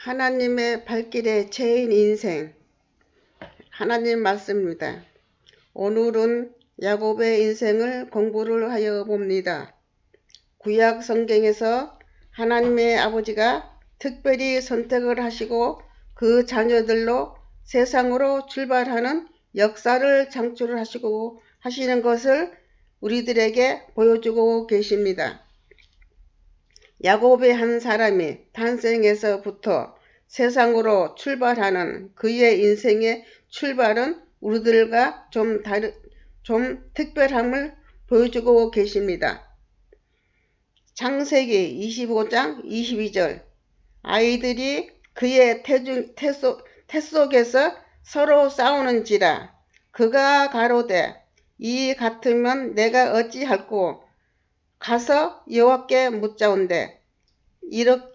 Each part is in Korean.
하나님의 발길에 채인 인생, 하나님 말씀입니다. 오늘은 야곱의 인생을 공부를 하여 봅니다. 구약 성경에서 하나님의 아버지가 특별히 선택을 하시고 그 자녀들로 세상으로 출발하는 역사를 창출을 하시는 것을 우리들에게 보여주고 계십니다. 야곱의 한 사람이 탄생에서부터 세상으로 출발하는 그의 인생의 출발은 우리들과 좀 특별함을 보여주고 계십니다. 창세기 25장 22절 아이들이 그의 태 속에서 서로 싸우는지라 그가 가로되 이 같으면 내가 어찌할꼬 가서 여호와께 묻자온대.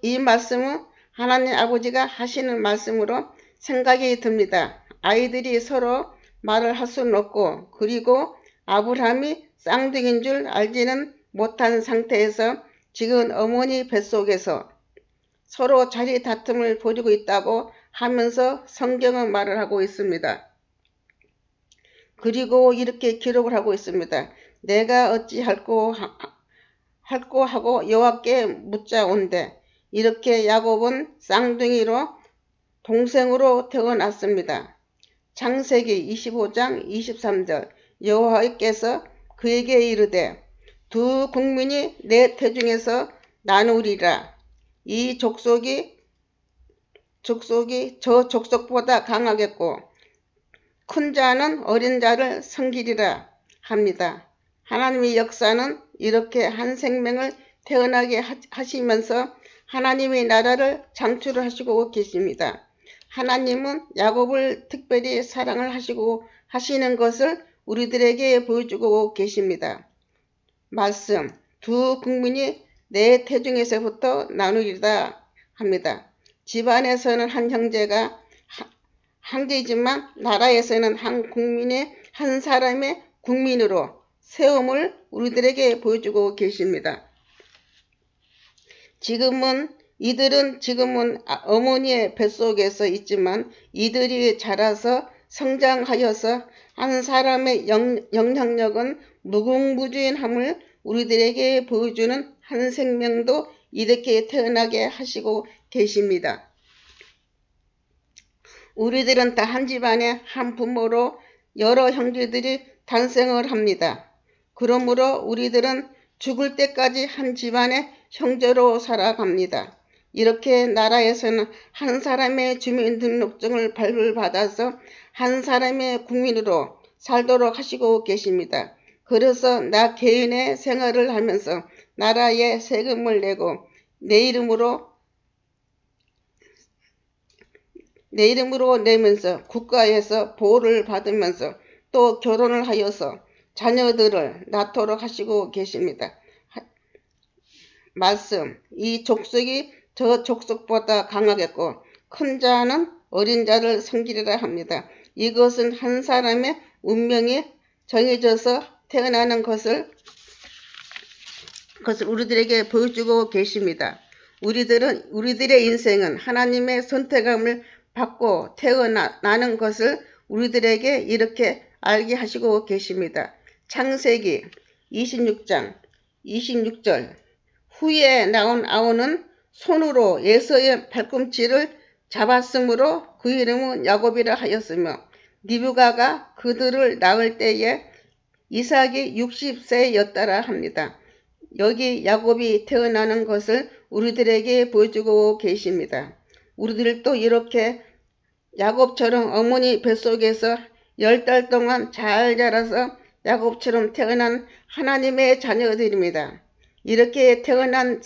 이 말씀은 하나님 아버지가 하시는 말씀으로 생각이 듭니다. 아이들이 서로 말을 할 수는 없고 그리고 아브라함이 쌍둥이인 줄 알지는 못한 상태에서 지금 어머니 뱃속에서 서로 자리 다툼을 벌이고 있다고 하면서 성경은 말을 하고 있습니다. 그리고 이렇게 기록을 하고 있습니다. 내가 어찌할꼬 하고 여호와께 묻자온대. 이렇게 야곱은 쌍둥이로 동생으로 태어났습니다. 창세기 25장 23절 여호와께서 그에게 이르되 두 국민이 내 태중에서 나누리라. 이 족속이 저 족속보다 강하겠고 큰 자는 어린 자를 섬기리라 합니다. 하나님의 역사는 이렇게 한 생명을 태어나게 하시면서 하나님의 나라를 창출을 하시고 계십니다. 하나님은 야곱을 특별히 사랑을 하시는 것을 우리들에게 보여주고 계십니다. 말씀, 두 국민이 내 태중에서부터 나누리다 합니다. 집안에서는 한 형제가 형제이지만 나라에서는 한 국민의 한 사람의 국민으로 세움을 우리들에게 보여주고 계십니다. 이들은 지금은 어머니의 뱃속에서 있지만 이들이 자라서 성장하여서 한 사람의 영향력은 무궁무진함을 우리들에게 보여주는 한 생명도 이렇게 태어나게 하시고 계십니다. 우리들은 다 한 집안에 한 부모로 여러 형제들이 탄생을 합니다. 그러므로 우리들은 죽을 때까지 한 집안의 형제로 살아갑니다. 이렇게 나라에서는 한 사람의 주민등록증을 발급받아서 한 사람의 국민으로 살도록 하시고 계십니다. 그래서 나 개인의 생활을 하면서 나라에 세금을 내고 내 이름으로 내면서 국가에서 보호를 받으면서 또 결혼을 하여서 자녀들을 낳도록 하시고 계십니다. 말씀, 이 족속이 저 족속보다 강하겠고 큰 자는 어린 자를 섬기리라 합니다. 이것은 한 사람의 운명이 정해져서 태어나는 것을 우리들에게 보여주고 계십니다. 우리들의 인생은 하나님의 선택함을 받고 태어나는 것을 우리들에게 이렇게 알게 하시고 계십니다. 창세기 26장 26절 후에 나온 아우는 손으로 에서의 발꿈치를 잡았으므로 그 이름은 야곱이라 하였으며 리브가가 그들을 낳을 때에 이삭이 60세였다라 합니다. 여기 야곱이 태어나는 것을 우리들에게 보여주고 계십니다. 우리들도 이렇게 야곱처럼 어머니 뱃속에서 10달 동안 잘 자라서 야곱처럼 태어난 하나님의 자녀들입니다. 이렇게 태어난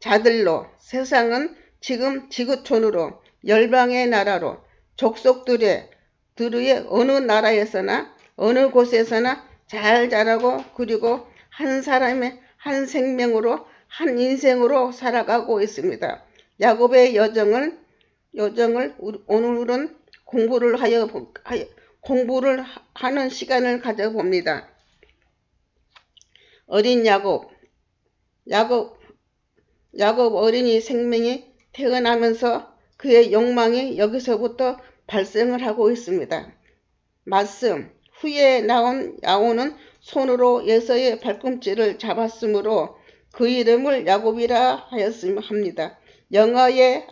자들로 세상은 지금 지구촌으로 열방의 나라로 족속들의 어느 나라에서나 어느 곳에서나 잘 자라고 그리고 한 사람의 한 생명으로 한 인생으로 살아가고 있습니다. 야곱의 여정을 오늘은 공부를 하는 시간을 가져봅니다. 어린 야곱 어린이 생명이 태어나면서 그의 욕망이 여기서부터 발생을 하고 있습니다. 말씀 후에 나온 야곱은 손으로 에서의 발꿈치를 잡았으므로 그 이름을 야곱이라 하였으며 합니다. 영어의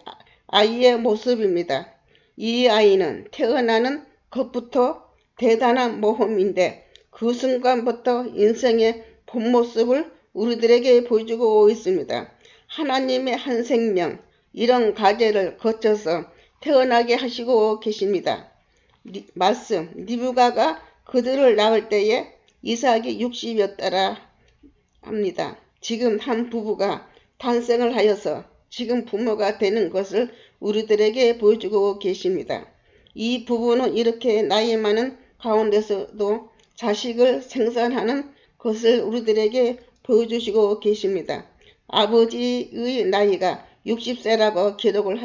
아이의 모습입니다. 이 아이는 태어나는 것부터 대단한 모험인데 그 순간부터 인생의 본 모습을 우리들에게 보여주고 있습니다. 하나님의 한 생명, 이런 과제를 거쳐서 태어나게 하시고 계십니다. 말씀, 리브가가 그들을 낳을 때에 이삭이 60였더라 합니다. 지금 한 부부가 탄생을 하여서 지금 부모가 되는 것을 우리들에게 보여주고 계십니다. 이 부부는 이렇게 나이 많은 가운데서도 자식을 생산하는 것을 우리들에게 보여주시고 계십니다. 아버지의 나이가 60세라고 기록을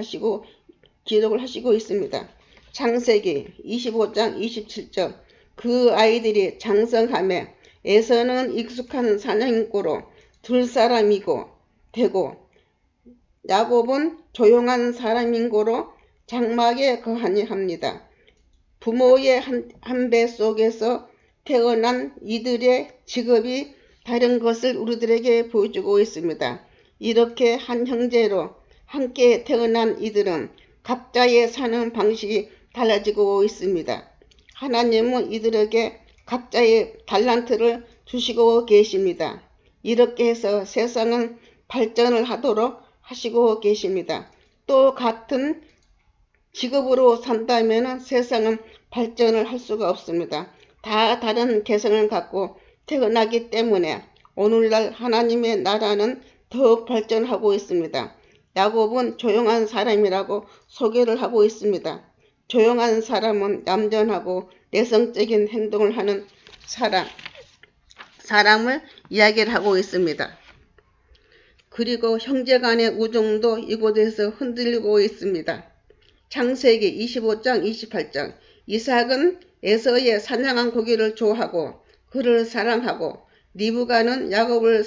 하시고 있습니다. 창세기 25장 27절 그 아이들이 장성하며 에서는 익숙한 사냥꾼으로 들사람이고 되고 야곱은 조용한 사람인고로 장막에 거하니 합니다. 부모의 한 배 속에서 태어난 이들의 직업이 다른 것을 우리들에게 보여주고 있습니다. 이렇게 한 형제로 함께 태어난 이들은 각자의 사는 방식이 달라지고 있습니다. 하나님은 이들에게 각자의 달란트를 주시고 계십니다. 이렇게 해서 세상은 발전을 하도록 하시고 계십니다. 또 같은 직업으로 산다면 세상은 발전을 할 수가 없습니다. 다 다른 개성을 갖고 태어나기 때문에 오늘날 하나님의 나라는 더욱 발전하고 있습니다. 야곱은 조용한 사람이라고 소개를 하고 있습니다. 조용한 사람은 얌전하고 내성적인 행동을 하는 사람을 이야기를 하고 있습니다. 그리고 형제간의 우정도 이곳에서 흔들리고 있습니다. 창세기 25장 28장 이삭은 에서의 사냥한 고기를 좋아하고 그를 사랑하고 리브가는 야곱을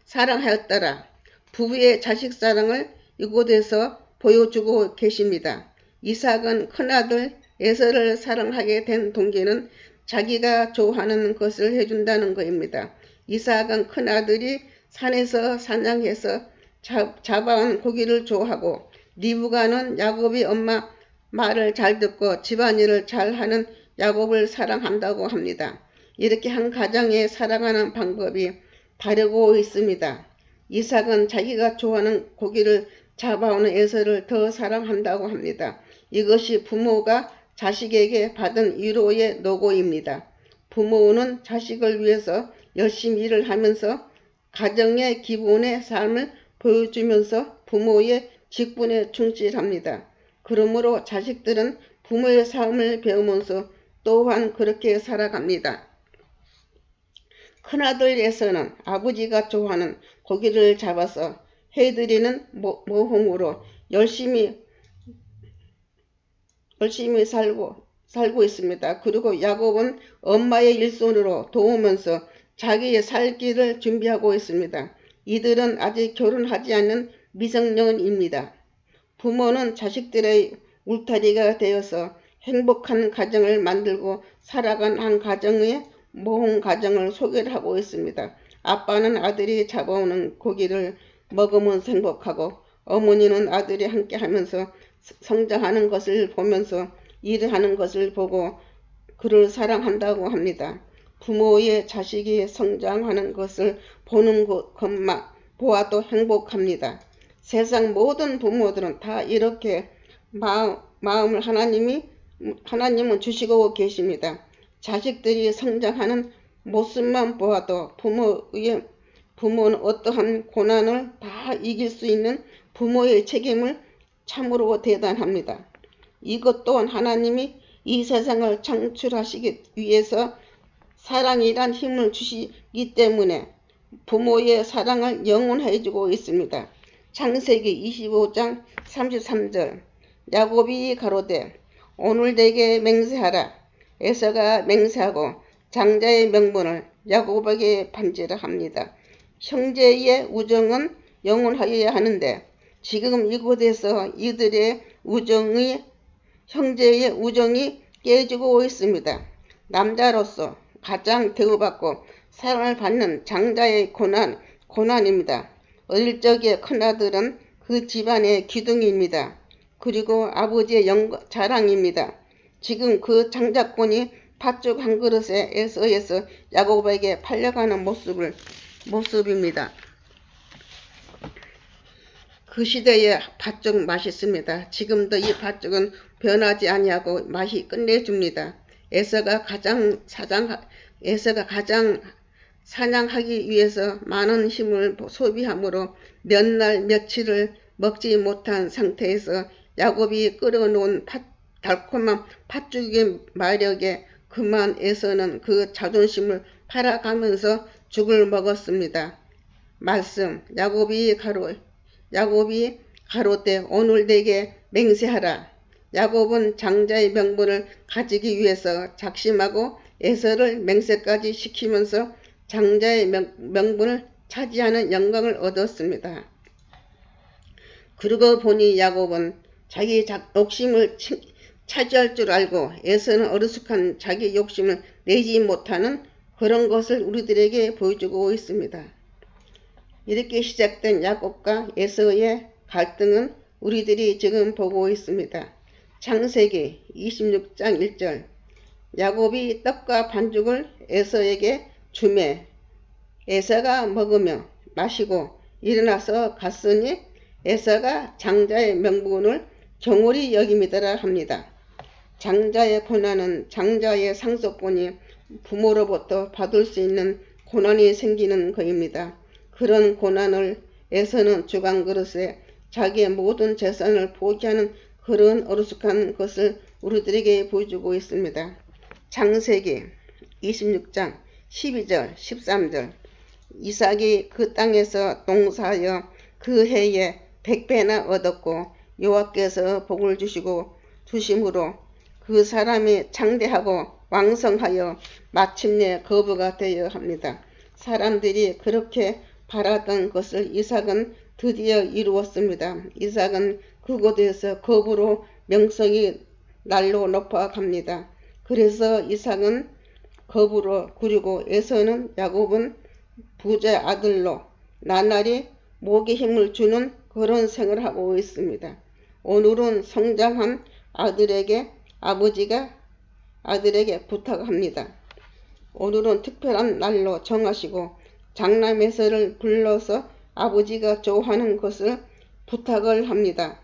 사랑하였더라. 부부의 자식 사랑을 이곳에서 보여주고 계십니다. 이삭은 큰아들 에서를 사랑하게 된 동기는 자기가 좋아하는 것을 해준다는 것입니다. 이삭은 큰아들이 산에서 사냥해서 잡아온 고기를 좋아하고 리브가는 야곱이 엄마 말을 잘 듣고 집안일을 잘하는 야곱을 사랑한다고 합니다. 이렇게 한 가정에 사랑하는 방법이 다르고 있습니다. 이삭은 자기가 좋아하는 고기를 잡아오는 에서를 더 사랑한다고 합니다. 이것이 부모가 자식에게 받은 위로의 노고입니다. 부모는 자식을 위해서 열심히 일을 하면서 가정의 기본의 삶을 보여주면서 부모의 직분에 충실합니다. 그러므로 자식들은 부모의 삶을 배우면서 또한 그렇게 살아갑니다. 큰아들 에서는 아버지가 좋아하는 고기를 잡아서 해드리는 모험으로 열심히 살고 있습니다. 그리고 야곱은 엄마의 일손으로 도우면서 자기의 살 길을 준비하고 있습니다. 이들은 아직 결혼하지 않은 미성년입니다. 부모는 자식들의 울타리가 되어서 행복한 가정을 만들고 살아간 한 가정의 모험 가정을 소개를 하고 있습니다. 아빠는 아들이 잡아오는 고기를 먹으면서 행복하고 어머니는 아들이 함께 하면서 성장하는 것을 보면서 일을 하는 것을 보고 그를 사랑한다고 합니다. 부모의 자식이 성장하는 것을 보는 것만 보아도 행복합니다. 세상 모든 부모들은 다 이렇게 마음을 하나님은 주시고 계십니다. 자식들이 성장하는 모습만 보아도 부모는 어떠한 고난을 다 이길 수 있는 부모의 책임을 참으로 대단합니다. 이것 또한 하나님이 이 세상을 창출하시기 위해서 사랑이란 힘을 주시기 때문에 부모의 사랑을 영원해 주고 있습니다. 창세기 25장 33절 야곱이 가로되 오늘 내게 맹세하라. 에서가 맹세하고 장자의 명분을 야곱에게 반지라 합니다. 형제의 우정은 영원하여야 하는데 지금 이곳에서 형제의 우정이 깨지고 있습니다. 남자로서 가장 대우받고 사랑을 받는 장자의 고난입니다. 어릴 적에 큰아들은 그 집안의 기둥입니다. 그리고 아버지의 자랑입니다. 지금 그 장자권이 팥죽 한 그릇에 에서에서 야곱에게 팔려가는 모습입니다. 그 시대의 팥죽 맛있습니다. 지금도 이 팥죽은 변하지 아니하고 맛이 끝내줍니다. 에서가 가장 사냥하기 위해서 많은 힘을 소비하므로 몇 날 며칠을 먹지 못한 상태에서 야곱이 끓여놓은 달콤한 팥죽의 마력에 그만 에서는 그 자존심을 팔아가면서 죽을 먹었습니다. 말씀 야곱이 가로되 오늘 내게 맹세하라. 야곱은 장자의 명분을 가지기 위해서 작심하고 에서를 맹세까지 시키면서 장자의 명분을 차지하는 영광을 얻었습니다. 그러고 보니 야곱은 자기 욕심을 차지할 줄 알고 에서는 어리숙한 자기 욕심을 내지 못하는 그런 것을 우리들에게 보여주고 있습니다. 이렇게 시작된 야곱과 에서의 갈등은 우리들이 지금 보고 있습니다. 창세기 26장 1절 야곱이 떡과 반죽을 에서에게 주매 에서가 먹으며 마시고 일어나서 갔으니 에서가 장자의 명분을 경홀히 여김이더라 합니다. 장자의 고난은 장자의 상속권이 부모로부터 받을 수 있는 고난이 생기는 것입니다. 그런 고난을 에서는 주간 그릇에 자기의 모든 재산을 포기하는 그런 어리숙한 것을 우리들에게 보여주고 있습니다. 창세기 26장 12절 13절 이삭이 그 땅에서 농사하여 그 해에 100배나 얻었고 여호와께서 복을 주심으로 그 사람이 창대하고 왕성하여 마침내 거부가 되어 합니다. 사람들이 그렇게 바라던 것을 이삭은 드디어 이루었습니다. 이삭은 그곳에서 거부로 명성이 날로 높아갑니다. 그래서 이삭은 거부로 그리고 에서는 야곱은 부자 아들로 나날이 목에 힘을 주는 그런 생활을 하고 있습니다. 오늘은 성장한 아들에게 아버지가 아들에게 부탁합니다. 오늘은 특별한 날로 정하시고 장남 에서를 불러서 아버지가 좋아하는 것을 부탁을 합니다.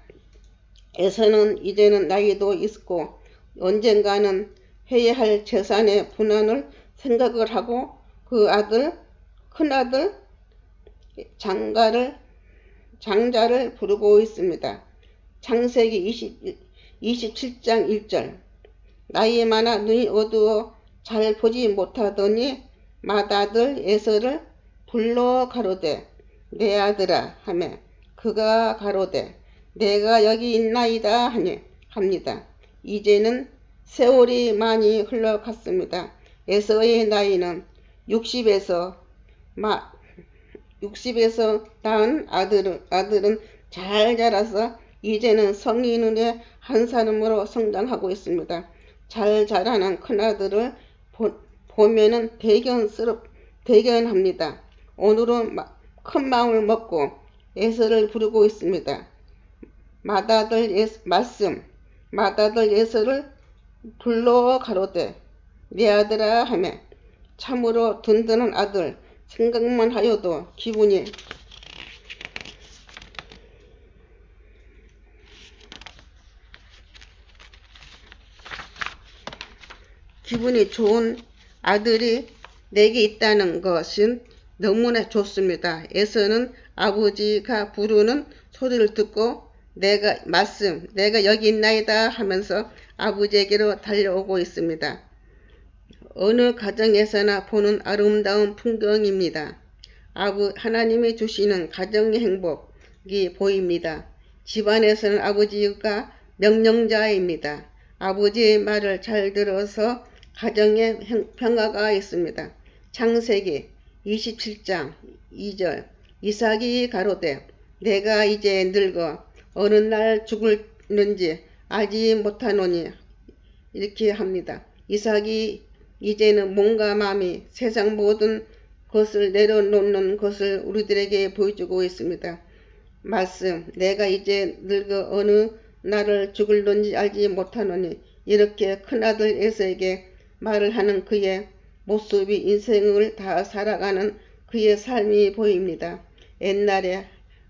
에서는 이제는 나이도 있고 언젠가는 해야 할 재산의 분할을 생각을 하고 그 큰아들 장자를 부르고 있습니다. 창세기 27장 1절 나이 많아 눈이 어두워 잘 보지 못하더니 맏아들 에서를 불러 가로되 내 아들아 하매 그가 가로되 내가 여기 있나이다 합니다. 이제는 세월이 많이 흘러갔습니다. 에서의 나이는 60에서 낳은 아들은 잘 자라서 이제는 성인의 한 사람으로 성장하고 있습니다. 잘 자라는 큰아들을 보면은 대견합니다. 오늘은 큰 마음을 먹고 에서를 부르고 있습니다. 맏아들 에서를 불러 가로되 내 아들아 하매 참으로 든든한 아들 생각만 하여도 기분이 좋은 아들이 내게 있다는 것은 너무나 좋습니다. 에서는 아버지가 부르는 소리를 듣고 내가 여기 있나이다 하면서 아버지에게로 달려오고 있습니다. 어느 가정에서나 보는 아름다운 풍경입니다. 하나님이 주시는 가정의 행복이 보입니다. 집안에서는 아버지가 명령자입니다. 아버지의 말을 잘 들어서 가정에 평화가 있습니다. 창세기 27장 2절 이삭이 가로되 내가 이제 늙어 어느 날 죽을는지 알지 못하노니 이렇게 합니다. 이삭이 이제는 몸과 마음이 세상 모든 것을 내려놓는 것을 우리들에게 보여주고 있습니다. 말씀, 내가 이제 늙어 어느 날을 죽을는지 알지 못하노니 이렇게 큰아들 에서에게 말을 하는 그의 모습이 인생을 다 살아가는 그의 삶이 보입니다. 옛날에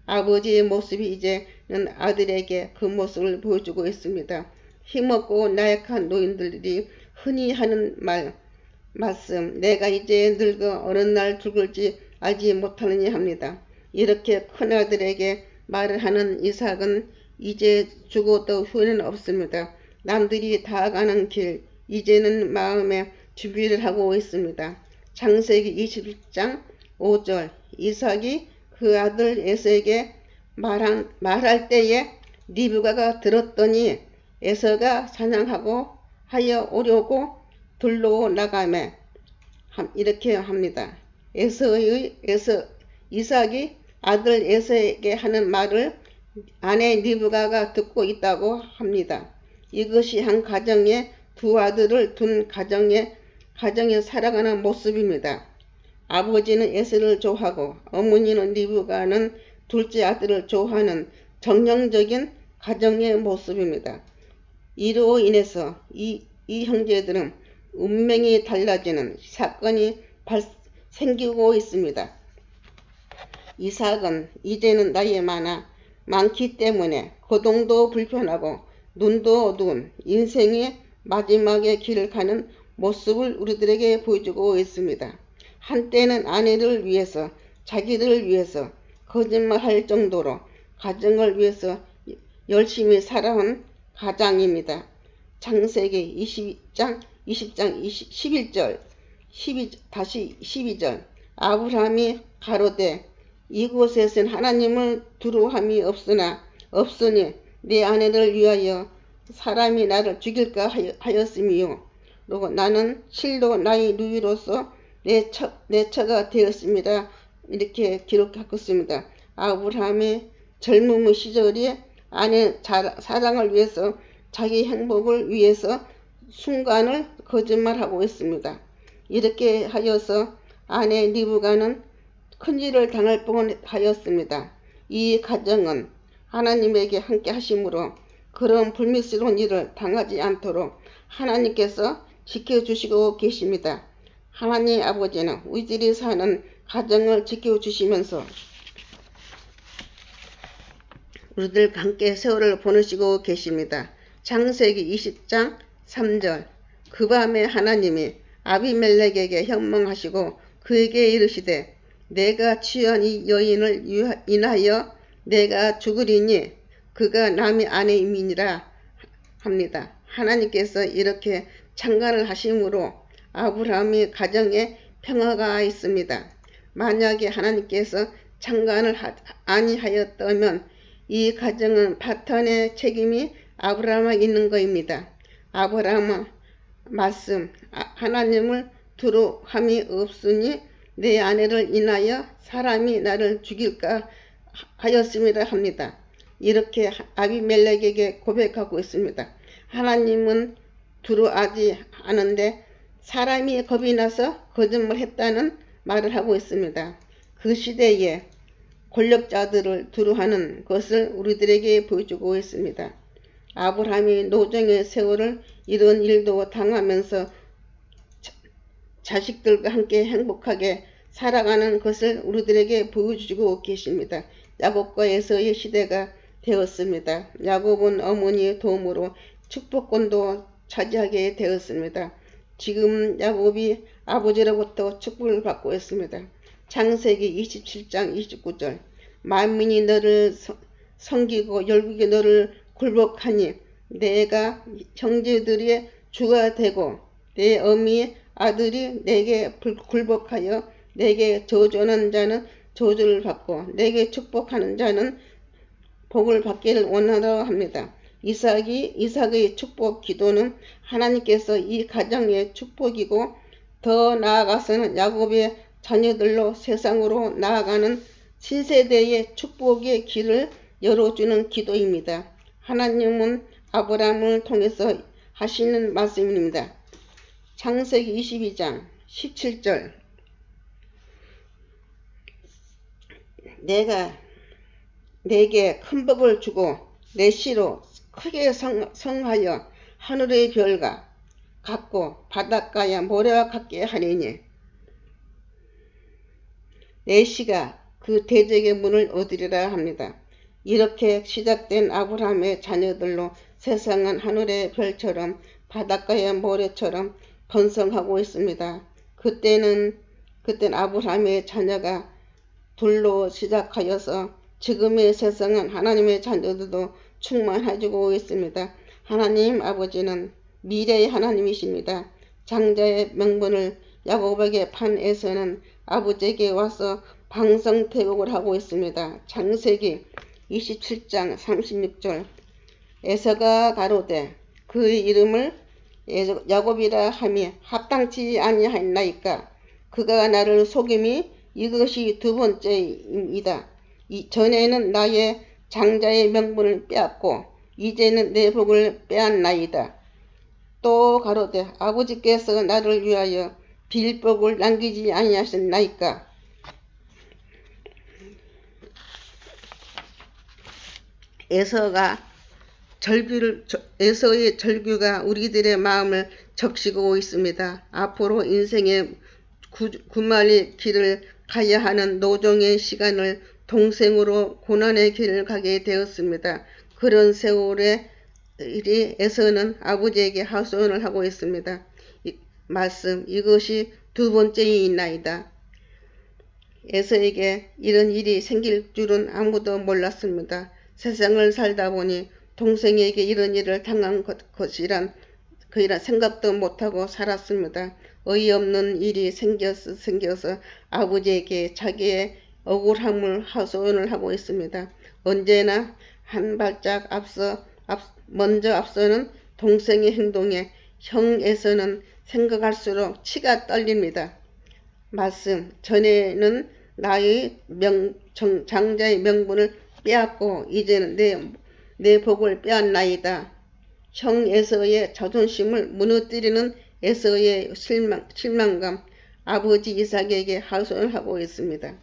아버지의 모습이 이제는 아들에게 그 모습을 보여주고 있습니다. 힘없고 나약한 노인들이 흔히 하는 말씀, 내가 이제 늙어 어느 날 죽을지 알지 못하느니 합니다. 이렇게 큰아들에게 말을 하는 이삭은 이제 죽어도 후회는 없습니다. 남들이 다 가는 길, 이제는 마음에 준비를 하고 있습니다. 창세기 21장 5절, 이삭이 그 아들 에서에게 말할 때에 리브가가 들었더니 에서가 사냥하고 하여 오려고 들로 나가매 이렇게 합니다. 이삭이 아들 에서에게 하는 말을 아내 리브가가 듣고 있다고 합니다. 이것이 한 가정에 두 아들을 둔 가정에 살아가는 모습입니다. 아버지는 에서를 좋아하고 어머니는 리브가는 둘째 아들을 좋아하는 정형적인 가정의 모습입니다. 이로 인해서 이 형제들은 운명이 달라지는 사건이 생기고 있습니다. 이삭은 이제는 나이 많기 때문에 거동도 불편하고 눈도 어두운 인생의 마지막의 길을 가는 모습을 우리들에게 보여주고 있습니다. 한때는 아내를 위해서 자기들을 위해서 거짓말할 정도로 가정을 위해서 열심히 살아온 가장입니다. 창세기 20장 11절 12절 아브라함이 가로되 이곳에선 하나님을 두려함이 없으니 내 아내를 위하여 사람이 나를 죽일까 하였으며 나는 실로 나의 누이로서 내 처가 되었습니다. 이렇게 기록하고 있습니다. 아브라함의 젊음의 시절에 아내 사랑을 위해서 자기 행복을 위해서 순간을 거짓말하고 있습니다. 이렇게 하여서 아내 리브가는 큰일을 당할 뻔하였습니다. 이 가정은 하나님에게 함께 하심으로 그런 불미스러운 일을 당하지 않도록 하나님께서 지켜주시고 계십니다. 하나님 아버지는 우리들이 사는 가정을 지켜주시면서 우리들과 함께 세월을 보내시고 계십니다. 창세기 20장 3절 그 밤에 하나님이 아비멜렉에게 현몽하시고 그에게 이르시되 내가 취한 이 여인을 인하여 내가 죽으리니 그가 남의 아내임이니라 합니다. 하나님께서 이렇게 창간을 하심으로 아브라함의 가정에 평화가 있습니다. 만약에 하나님께서 창간을 아니하였다면 이 가정은 파탄의 책임이 아브라함에 있는 것입니다. 아브라함은 말씀 하나님을 두려함이 없으니 내 아내를 인하여 사람이 나를 죽일까 하였습니다 합니다. 이렇게 아비멜렉에게 고백하고 있습니다. 하나님은 두려워하지 않은데 사람이 겁이 나서 거짓말했다는 말을 하고 있습니다. 그 시대에 권력자들을 두려워하는 것을 우리들에게 보여주고 있습니다. 아브라함이 노정의 세월을 이런 일도 당하면서 자식들과 함께 행복하게 살아가는 것을 우리들에게 보여주고 계십니다. 야곱과 에서의 시대가 되었습니다. 야곱은 어머니의 도움으로 축복권도 차지하게 되었습니다. 지금 야곱이 아버지로부터 축복을 받고 있습니다. 창세기 27장 29절 만민이 너를 섬기고 열국이 너를 굴복하니 내가 형제들의 주가 되고 내 어미의 아들이 내게 굴복하여 내게 저주하는 자는 저주를 받고 내게 축복하는 자는 복을 받기를 원하라 합니다. 이삭의 축복 기도는 하나님께서 이 가정의 축복이고 더 나아가서는 야곱의 자녀들로 세상으로 나아가는 신세대의 축복의 길을 열어주는 기도입니다. 하나님은 아브라함을 통해서 하시는 말씀입니다. 창세기 22장 17절 내가 내게 큰 복을 주고 내 씨로 크게 성하여 하늘의 별과 같고 바닷가의 모래와 같게 하리니 내 씨가 그 대적의 문을 얻으리라 합니다. 이렇게 시작된 아브라함의 자녀들로 세상은 하늘의 별처럼 바닷가의 모래처럼 번성하고 있습니다. 그때는 아브라함의 자녀가 둘로 시작하여서 지금의 세상은 하나님의 자녀들도 충만해지고 있습니다. 하나님 아버지는 미래의 하나님이십니다. 장자의 명분을 야곱에게 판 에서는 아버지에게 와서 방성태국을 하고 있습니다. 창세기 27장 36절 에서가 가로되 그의 이름을 야곱이라 함이 합당치 아니하였나이까 그가 나를 속임이 이것이 두 번째이다. 전에는 나의 장자의 명분을 빼앗고 이제는 내 복을 빼앗나이다. 또 가로되 아버지께서 나를 위하여 빌복을 남기지 아니하셨나이까. 에서의 절규가 우리들의 마음을 적시고 있습니다. 앞으로 인생의 구말의 길을 가야 하는 노정의 시간을 동생으로 고난의 길을 가게 되었습니다. 그런 세월에 에서는 아버지에게 하소연을 하고 있습니다. 말씀 이것이 두 번째이나이다. 에서에게 이런 일이 생길 줄은 아무도 몰랐습니다. 세상을 살다 보니 동생에게 이런 일을 당한 것이란 생각도 못하고 살았습니다. 어이없는 일이 생겨서 아버지에게 자기의 억울함을 하소연을 하고 있습니다. 언제나 한 발짝 먼저 앞서는 동생의 행동에 형에서는 생각할수록 치가 떨립니다. 말씀 전에는 나의 장자의 명분을 빼앗고 이제는 내 복을 빼앗나이다. 형 에서의 자존심을 무너뜨리는 에서의 실망감 아버지 이삭에게 하소연을 하고 있습니다.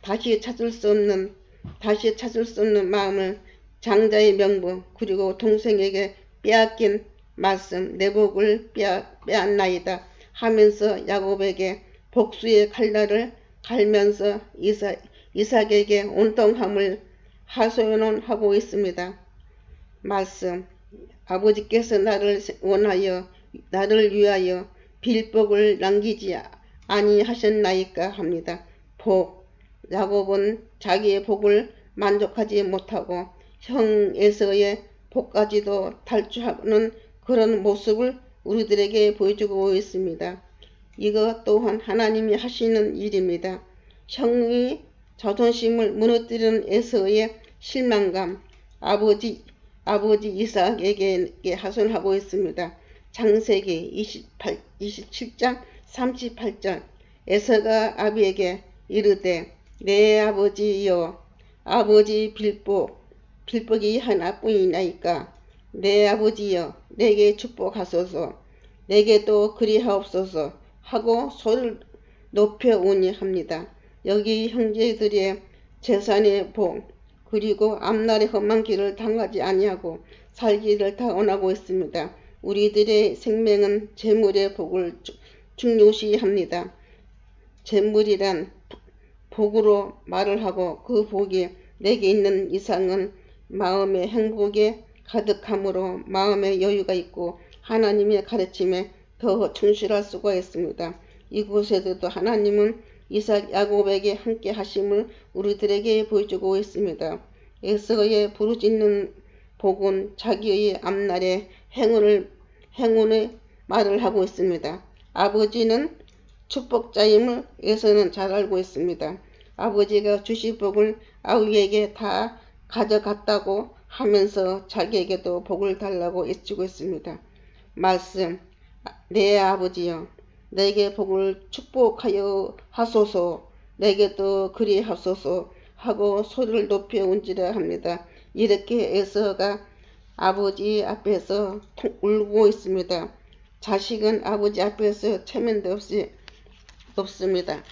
다시 찾을 수 없는 마음을 장자의 명분 그리고 동생에게 빼앗긴 말씀 내 복을 빼앗나이다 하면서 야곱에게 복수의 칼날을 갈면서 이삭에게 온통함을 하소연을 하고 있습니다. 말씀 아버지께서 나를 위하여 빌복을 남기지 아니하셨나이까 합니다. 복 야곱은 자기의 복을 만족하지 못하고 형 에서의 복까지도 탈주하는 그런 모습을 우리들에게 보여주고 있습니다. 이것 또한 하나님이 하시는 일입니다. 형의 자존심을 무너뜨리는 에서의 실망감 아버지 이삭에게 하소연하고 있습니다. 창세기 27장 38절 에서가 아비에게 이르되 내 아버지여 아버지 빌복이 하나뿐이나이까 내 아버지여 내게 축복하소서 내게도 그리하옵소서 하고 소리를 높여오니 합니다. 여기 형제들의 재산의 복 그리고 앞날의 험한 길을 당하지 아니하고 살기를 다 원하고 있습니다. 우리들의 생명은 재물의 복을 중요시합니다. 재물이란 복으로 말을 하고 그 복이 내게 있는 이상은 마음의 행복에 가득함으로 마음의 여유가 있고 하나님의 가르침에 더 충실할 수가 있습니다. 이곳에서도 하나님은 이삭 야곱에게 함께 하심을 우리들에게 보여주고 있습니다. 에서의 부르짖는 복은 자기의 앞날의 행운의 말을 하고 있습니다. 아버지는 축복자임을 에서는 잘 알고 있습니다. 아버지가 주신 복을 아우에게 다 가져갔다고 하면서 자기에게도 복을 달라고 애쓰고 있습니다. 말씀 내 아버지여 내게 복을 축복하여 하소서 내게도 그리하소서 하고 소리를 높여 운지라 합니다. 이렇게 에서가 아버지 앞에서 울고 있습니다. 자식은 아버지 앞에서 체면도 없이 없습니다.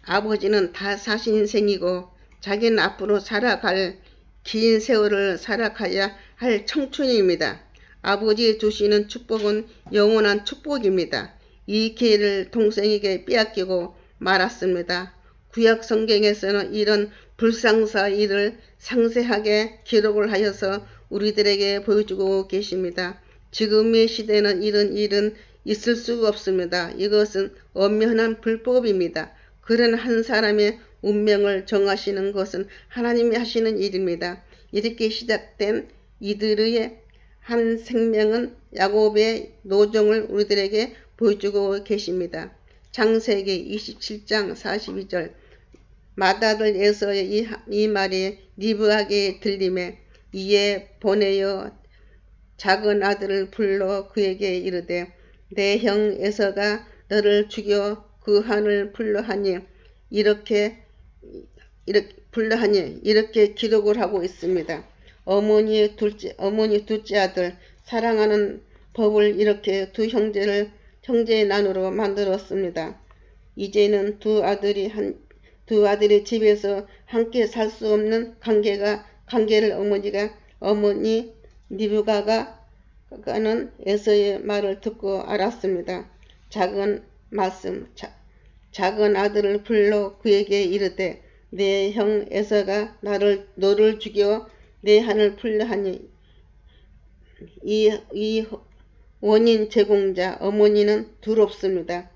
아버지는 다 사신 인생이고 자기는 앞으로 살아갈 긴 세월을 살아가야 할 청춘입니다. 아버지 주시는 축복은 영원한 축복입니다. 이 기회를 동생에게 빼앗기고 말았습니다. 구약 성경에서는 이런 불상사 일을 상세하게 기록을 하여서 우리들에게 보여주고 계십니다. 지금의 시대는 이런 일은 있을 수가 없습니다. 이것은 엄연한 불법입니다. 그런 한 사람의 운명을 정하시는 것은 하나님이 하시는 일입니다. 이렇게 시작된 이들의 한 생명은 야곱의 노정을 우리들에게 보여주고 계십니다. 창세기 27장 42절 맏아들 에서의 이 말이 리브에게 들림에 이에 보내어 작은 아들을 불러 그에게 이르되 내 형 에서가 너를 죽여 그 한을 불러하니 이렇게 기록을 하고 있습니다. 어머니 둘째 아들 사랑하는 법을 이렇게 두 형제의 난으로 만들었습니다. 이제는 두 아들이 집에서 함께 살 수 없는 관계를 어머니 리브가는 에서의 말을 듣고 알았습니다. 작은 아들을 불러 그에게 이르되 내 형 에서가 너를 죽여 내 한을 풀려하니 이 원인 제공자 어머니는 두렵습니다.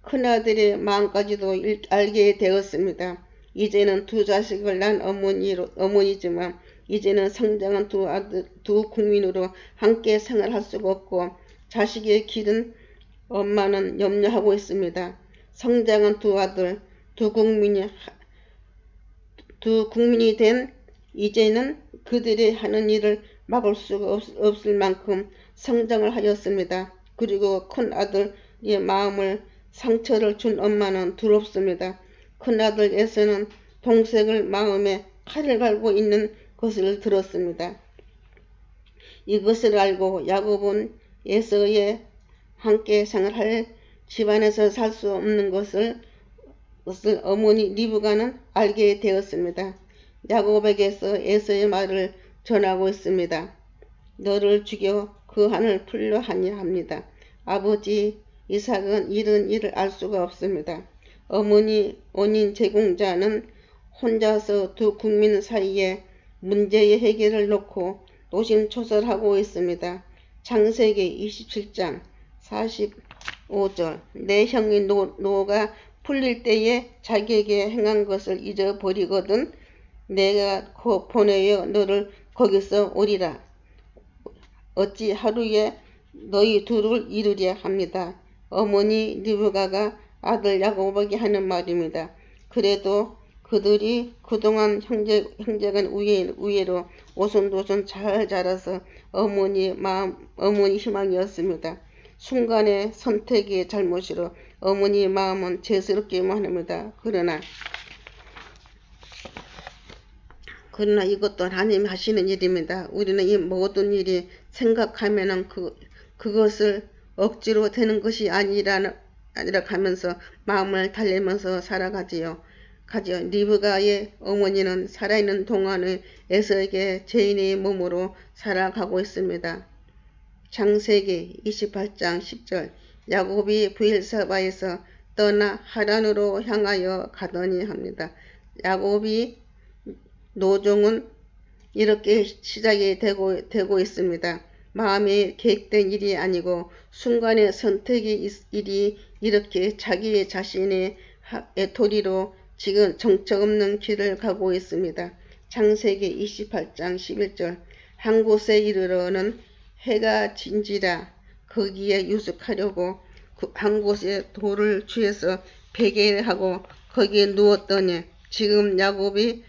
큰아들의 마음까지도 알게 되었습니다. 이제는 두 자식을 낳은 어머니지만 이제는 성장한 두 국민으로 함께 생활할 수가 없고 자식의 길은 엄마는 염려하고 있습니다. 성장한 두 아들, 두 국민이 된 이제는 그들이 하는 일을 막을 수가 없을 만큼 성장을 하였습니다. 그리고 큰 아들의 마음을 상처를 준 엄마는 두렵습니다. 큰아들 에서는 동생을 마음에 칼을 갈고 있는 것을 들었습니다. 이것을 알고 야곱은 에서의 함께 생활할 집안에서 살 수 없는 것을 어머니 리브가는 알게 되었습니다. 야곱에게서 에서의 말을 전하고 있습니다. 너를 죽여 그 한을 풀려 하냐 합니다. 아버지 이삭은 이런 일을 알 수가 없습니다. 어머니 원인 제공자는 혼자서 두 국민 사이에 문제의 해결을 놓고 노심초설하고 있습니다. 창세기 27장 45절 내 형이 노가 풀릴 때에 자기에게 행한 것을 잊어버리거든 내가 보내어 너를 거기서 오리라. 어찌 하루에 너희 둘을 이루랴 합니다. 어머니 리브가가 아들 야곱에게 하는 말입니다. 그래도 그들이 그동안 형제간 우애로 오손도손 잘 자라서 어머니 희망이었습니다. 순간의 선택의 잘못으로 어머니 마음은 죄스럽기만 합니다. 그러나 이것도 하나님이 하시는 일입니다. 우리는 이 모든 일이 생각하면은 그것을 억지로 되는 것이 아니라 하면서 마음을 달래면서 살아가지요. 리브가의 어머니는 살아있는 동안에 에서에게 죄인의 몸으로 살아가고 있습니다. 창세기 28장 10절 야곱이 브엘사바에서 떠나 하란으로 향하여 가더니 합니다. 야곱이 노종은 이렇게 시작이 되고 있습니다. 마음에 계획된 일이 아니고 순간의 선택의 일이 이렇게 자기 자신의 도리로 지금 정처 없는 길을 가고 있습니다. 창세기 28장 11절 한 곳에 이르러는 해가 진지라 거기에 유숙하려고 한 곳에 돌을 취해서 베개를 하고 거기에 누웠더니 지금 야곱이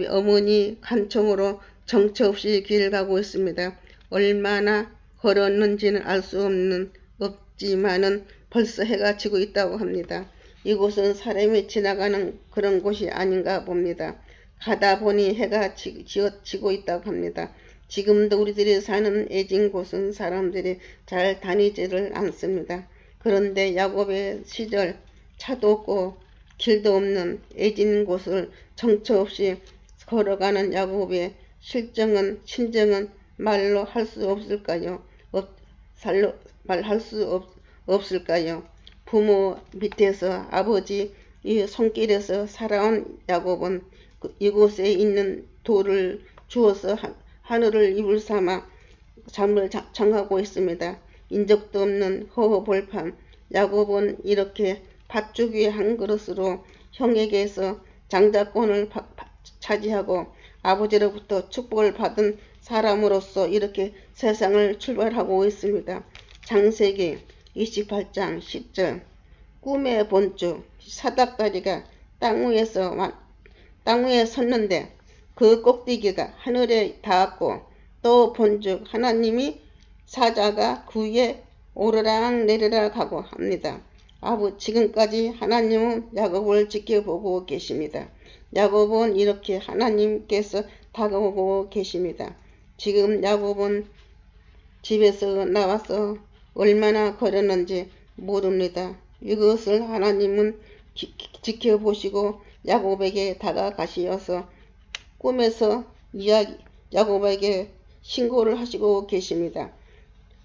어머니 간청으로 정처 없이 길을 가고 있습니다. 얼마나 걸었는지는 알 수 있지만은 벌써 해가 지고 있다고 합니다. 이곳은 사람이 지나가는 그런 곳이 아닌가 봅니다. 가다 보니 해가 지고 있다고 합니다. 지금도 우리들이 사는 애진 곳은 사람들이 잘 다니지를 않습니다. 그런데 야곱의 시절 차도 없고 길도 없는 애진 곳을 정처 없이 걸어가는 야곱의 심정은 말로 할 수 없을까요? 말할 수 없을까요? 부모 밑에서 아버지 이 손길에서 살아온 야곱은 이곳에 있는 돌을 주어서 하늘을 이불 삼아 잠을 청하고 있습니다. 인적도 없는 허허벌판 야곱은 이렇게 팥죽 위에 한 그릇으로 형에게서 장자권을 차지하고 아버지로부터 축복을 받은 사람으로서 이렇게 세상을 출발하고 있습니다. 창세기 28장 10절 꿈의 본주 사닥다리가 땅 위에 섰는데 그 꼭대기가 하늘에 닿았고 또 본즉 하나님이 사자가 그 위에 오르락 내리락 하고 합니다. 지금까지 하나님은 야곱을 지켜보고 계십니다. 야곱은 이렇게 하나님께서 다가오고 계십니다. 지금 야곱은 집에서 나와서 얼마나 걸었는지 모릅니다. 이것을 하나님은 지켜보시고 야곱에게 다가가시어서 꿈에서 야곱에게 신고를 하시고 계십니다.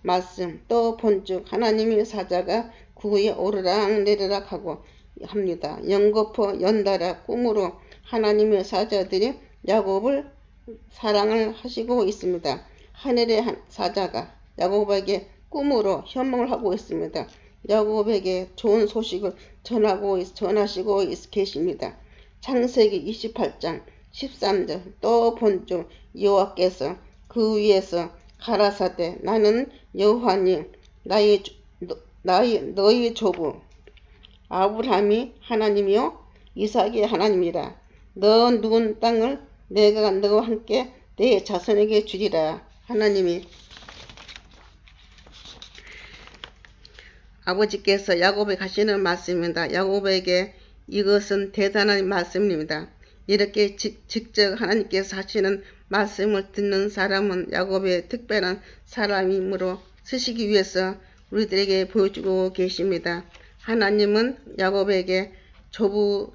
말씀 또 본즉 하나님의 사자가 그 위에 오르락 내리락 하고 합니다. 연거푸 연달아 꿈으로 하나님의 사자들이 야곱을 사랑을 하시고 있습니다. 하늘의 사자가 야곱에게 꿈으로 현몽을 하고 있습니다. 야곱에게 좋은 소식을 전하시고 계십니다. 창세기 28장 13절 또 본즉 여호와께서 그 위에서 가라사대 나는 여호와니 너희 조부 아브라함이 하나님이요 이삭이 하나님이라. 너 누운 땅을 내가 너와 함께 내 자손에게 주리라. 하나님이 아버지께서 야곱에게 하시는 말씀입니다. 야곱에게 이것은 대단한 말씀입니다. 이렇게 직접 하나님께서 하시는 말씀을 듣는 사람은 야곱의 특별한 사람이므로 쓰시기 위해서 우리들에게 보여주고 계십니다. 하나님은 야곱에게 조부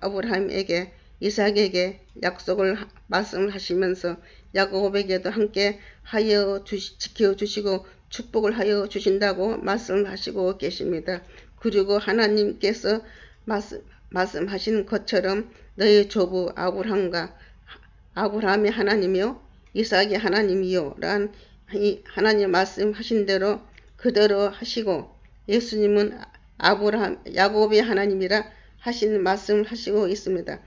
아브라함에게 이삭에게 약속을 말씀을 하시면서 야곱에게도 함께 하여 지켜주시고 축복을 하여 주신다고 말씀하시고 계십니다. 그리고 하나님께서 말씀하신 것처럼 너희 조부 아브라함이 하나님이요 이삭이 하나님이요 란 하나님 말씀하신 대로 그대로 하시고 예수님은 야곱이 하나님이라 하신 말씀을 하시고 있습니다.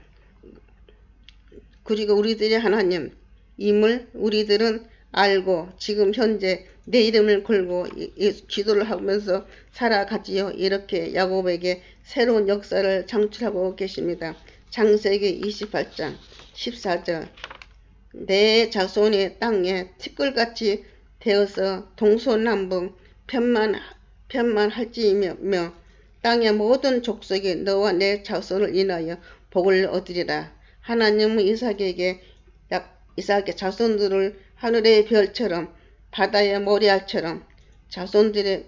그리고 우리들의 하나님임을 우리들은 알고 지금 현재 내 이름을 걸고 기도를 하면서 살아가지요. 이렇게 야곱에게 새로운 역사를 창출하고 계십니다. 창세기 28장 14절 내 자손이 땅에 티끌같이 되어서 동서남북 편만할지며 땅의 모든 족속이 너와 내 자손을 인하여 복을 얻으리라. 하나님은 이삭의 자손들을 하늘의 별처럼 바다의 모래알처럼 자손들의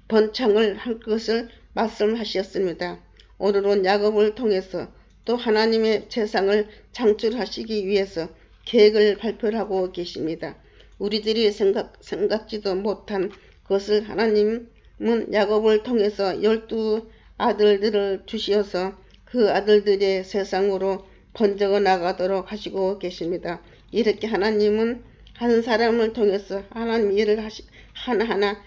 번창을 할 것을 말씀하셨습니다. 오늘은 야곱을 통해서 또 하나님의 세상을 창출하시기 위해서 계획을 발표하고 계십니다. 우리들이 생각지도 못한 것을 하나님은 야곱을 통해서 12아들들을 주시어서 그 아들들의 세상으로 번져 나가도록 하시고 계십니다. 이렇게 하나님은 한 사람을 통해서 하나님 일을 하나하나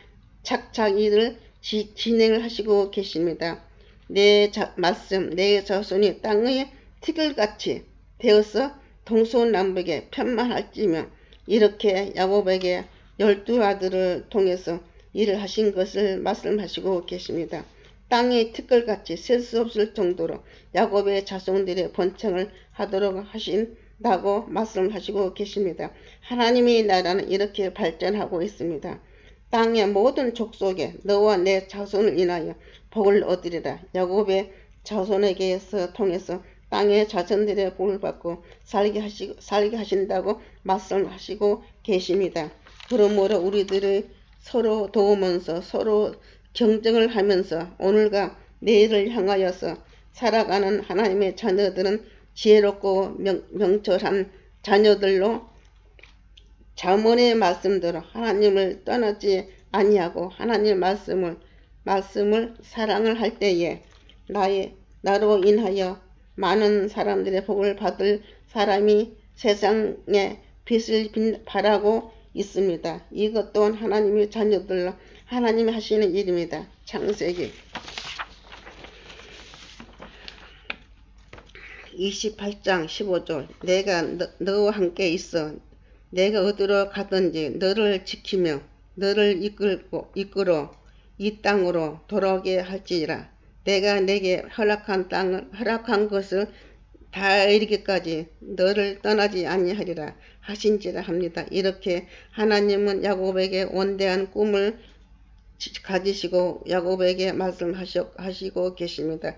착착 일을 진행을 하시고 계십니다. 내 자손이 땅의 티끌같이 되어서 동서남북에 편만할지며 이렇게 야곱에게 12아들을 통해서 일을 하신 것을 말씀하시고 계십니다. 땅의 티끌같이 셀 수 없을 정도로 야곱의 자손들의 번창을 하도록 하신다고 말씀하시고 계십니다. 하나님의 나라는 이렇게 발전하고 있습니다. 땅의 모든 족속에 너와 내 자손을 인하여 복을 얻으리라. 야곱의 자손에게서 통해서 땅의 자손들의 복을 받고 살게 하신다고 말씀하시고 계십니다. 그러므로 우리들이 서로 도우면서 서로 경쟁을 하면서 오늘과 내일을 향하여서 살아가는 하나님의 자녀들은 지혜롭고 명철한 자녀들로 잠언의 말씀대로 하나님을 떠나지 아니하고 하나님의 말씀을 사랑을 할 때에 나로 인하여 많은 사람들의 복을 받을 사람이 세상에 빛을 발하고 있습니다. 이것 또한 하나님의 자녀들로 하나님이 하시는 일입니다. 창세기 28장 15절 내가 너와 함께 있어 내가 어디로 가든지 너를 지키며 너를 이끌어 이 땅으로 돌아오게 할지라. 내가 내게 허락한 것을 다 이르기까지 너를 떠나지 아니하리라 하신지라 합니다. 이렇게 하나님은 야곱에게 원대한 꿈을 가지시고 야곱에게 말씀하시고 계십니다.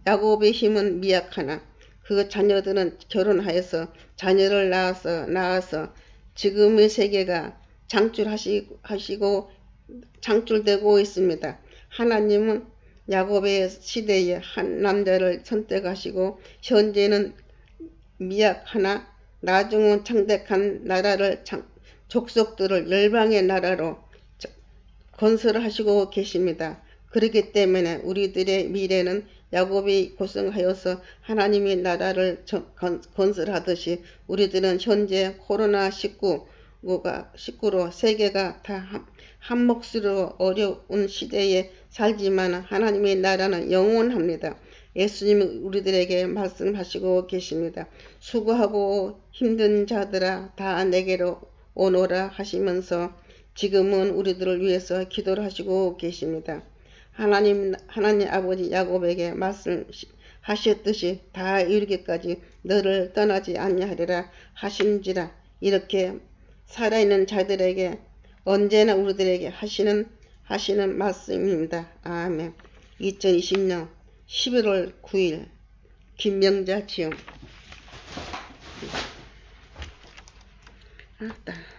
야곱의 힘은 미약하나 그 자녀들은 결혼하여서 자녀를 낳아서 지금의 세계가 창출되고 있습니다. 하나님은 야곱의 시대에 한 남자를 선택하시고 현재는 미약하나 나중은 창대한 나라를 족속들을 열방의 나라로 건설하시고 계십니다. 그렇기 때문에 우리들의 미래는 야곱이 고생하여서 하나님의 나라를 건설하듯이 우리들은 현재 코로나19로 세계가 다 한 몫으로 어려운 시대에 살지만 하나님의 나라는 영원합니다. 예수님이 우리들에게 말씀하시고 계십니다. 수고하고 힘든 자들아 다 내게로 오너라 하시면서 지금은 우리들을 위해서 기도를 하시고 계십니다. 하나님 아버지 야곱에게 말씀하셨듯이 다 이루기까지 너를 떠나지 아니하리라 하신지라. 이렇게 살아있는 자들에게 언제나 우리들에게 하시는 말씀입니다. 아멘. 2020년 11월 9일 김명자 지음. 아따.